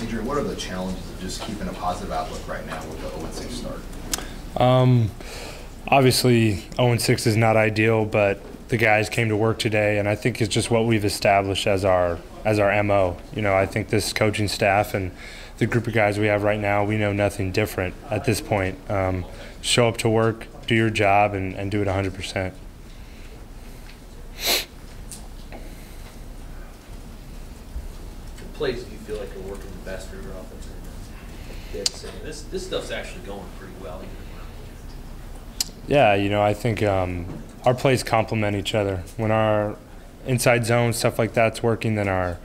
Adrian, what are the challenges of just keeping a positive outlook right now with the 0-6 start? Obviously, 0-6 is not ideal, but the guys came to work today, and I think it's just what we've established as our MO. You know, I think this coaching staff and the group of guys we have right now, we know nothing different at this point. Show up to work, do your job, and do it 100%. What plays do you feel like are working the best for your offense right now? This stuff's actually going pretty well. Yeah, you know, I think our plays complement each other. When our inside zone stuff like that's working, then our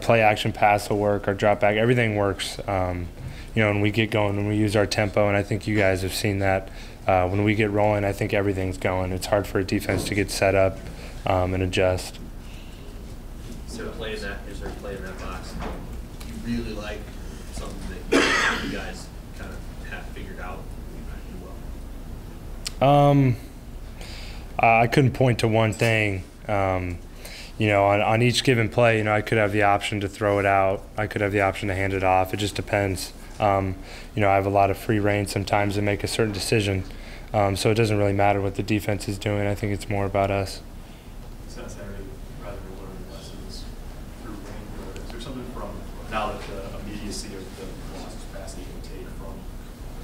play action pass will work, our drop back, everything works. You know, when we get going, when we use our tempo, and I think you guys have seen that. When we get rolling, I think everything's going. It's hard for a defense to get set up and adjust. Is there a play in that box you really like, something that you guys kind of have figured out you might do well? I couldn't point to one thing. You know, on each given play, you know, I could have the option to throw it out. I could have the option to hand it off. It just depends. You know, I have a lot of free reign sometimes to make a certain decision. So it doesn't really matter what the defense is doing. I think it's more about us. Since Harry rather learn lessons through rain, but is there something from now that the immediacy of the velocity pass that you can take from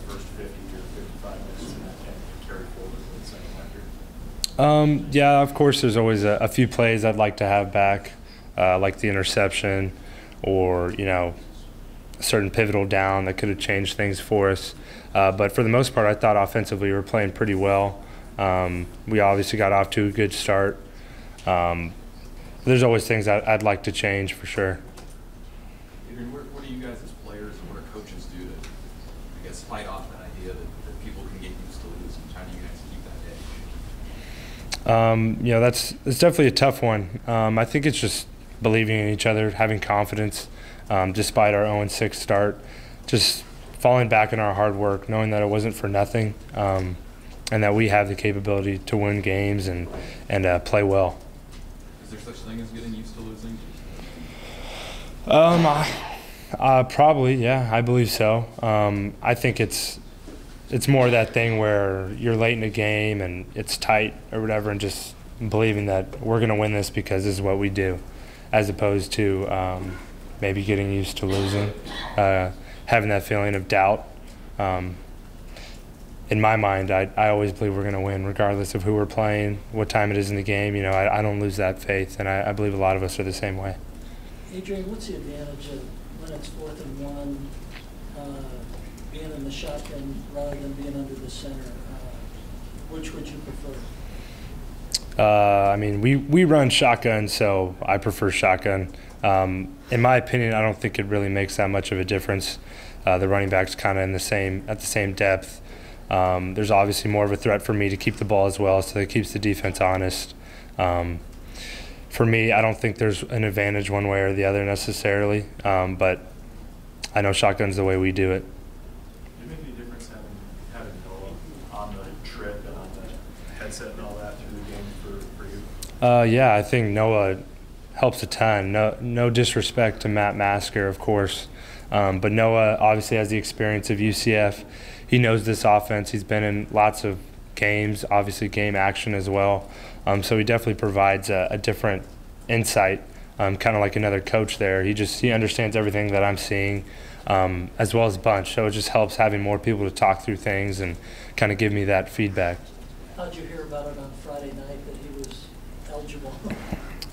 the first 50 or 55 minutes and that can carry forward in the second half? Yeah, of course, there's always a few plays I'd like to have back, like the interception or, you know, a certain pivotal down that could have changed things for us. But for the most part, I thought offensively we were playing pretty well. We obviously got off to a good start. There's always things I'd like to change for sure. Adrian, what do you guys as players and what do coaches do to, I guess, fight off that idea that people can get used to losing? How do you guys keep that edge? You know, that's definitely a tough one. I think it's just believing in each other, having confidence, despite our 0-6 start, just falling back in our hard work, knowing that it wasn't for nothing, and that we have the capability to win games and play well. Is there such thing as getting used to losing? Probably, yeah, I believe so. I think it's more that thing where you're late in a game and it's tight or whatever, and just believing that we're going to win this because this is what we do, as opposed to maybe getting used to losing, having that feeling of doubt. In my mind, I always believe we're going to win, regardless of who we're playing, what time it is in the game. You know, I don't lose that faith, and I believe a lot of us are the same way. Adrian, what's the advantage of when it's 4th and 1, being in the shotgun rather than being under the center? Which would you prefer? I mean, we run shotgun, so I prefer shotgun. In my opinion, I don't think it really makes that much of a difference. The running back's kind of at the same depth. There's obviously more of a threat for me to keep the ball as well, so it keeps the defense honest. For me, I don't think there's an advantage one way or the other necessarily, but I know shotgun's the way we do it. Did it make any difference having Noah on the trip and on the headset and all that through the game for you? Yeah, I think Noah helps a ton. No disrespect to Matt Masker, of course, but Noah obviously has the experience of UCF. He knows this offense. He's been in lots of games, obviously game action as well. So he definitely provides a different insight, kind of like another coach there. He understands everything that I'm seeing, as well as Bunch. So it just helps having more people to talk through things and kind of give me that feedback. How'd you hear about it on Friday night that he was eligible?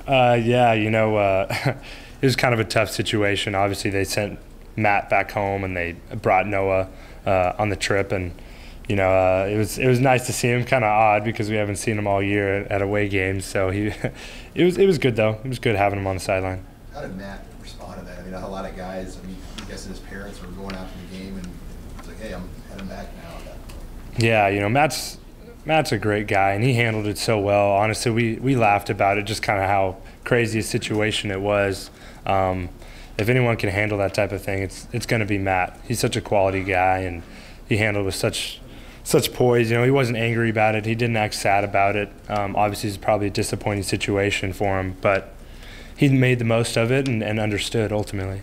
Yeah, you know, it was kind of a tough situation. Obviously, they sent Matt back home, and they brought Noah on the trip, and you know, it was nice to see him. Kind of odd because we haven't seen him all year at away games. So it was good though. It was good having him on the sideline. How did Matt respond to that? I mean, a lot of guys. I mean, I'm guessing his parents were going after the game, and it's like, hey, I'm heading back now. Yeah, you know, Matt's a great guy, and he handled it so well. Honestly, we laughed about it, just kind of how crazy a situation it was. If anyone can handle that type of thing, it's going to be Matt. He's such a quality guy, and he handled it with such poise. You know, he wasn't angry about it. He didn't act sad about it. Obviously, it's probably a disappointing situation for him, but he made the most of it and understood ultimately.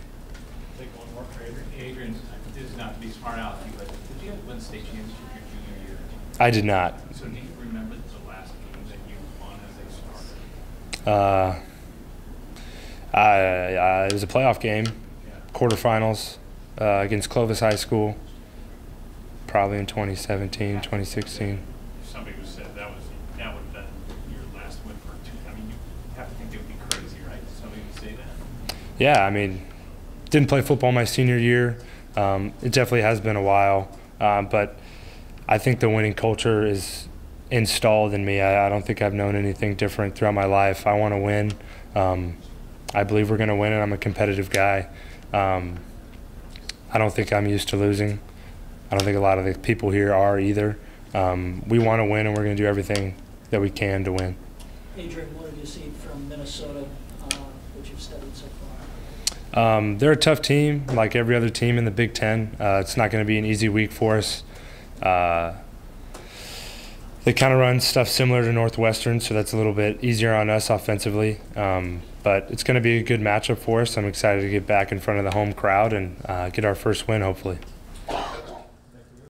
Take one more for Adrian. Adrian, this is not to be smart aleck you, but did you win state championship your junior year? I did not. So do you remember the last game that you won as they started? It was a playoff game, Yeah. quarterfinals against Clovis High School, probably in 2017, 2016. Somebody who said that would have been your last win for two. I mean, you have to think it would be crazy, right? Somebody would say that. Yeah, I mean, didn't play football my senior year. It definitely has been a while, but I think the winning culture is installed in me. I don't think I've known anything different throughout my life. I want to win. I believe we're going to win, and I'm a competitive guy. I don't think I'm used to losing. I don't think a lot of the people here are either. We want to win, and we're going to do everything that we can to win. Adrian, what have you seen from Minnesota, which you've studied so far? They're a tough team, like every other team in the Big Ten. It's not going to be an easy week for us. They kind of run stuff similar to Northwestern, so that's a little bit easier on us offensively. But it's going to be a good matchup for us. I'm excited to get back in front of the home crowd and get our first win, hopefully.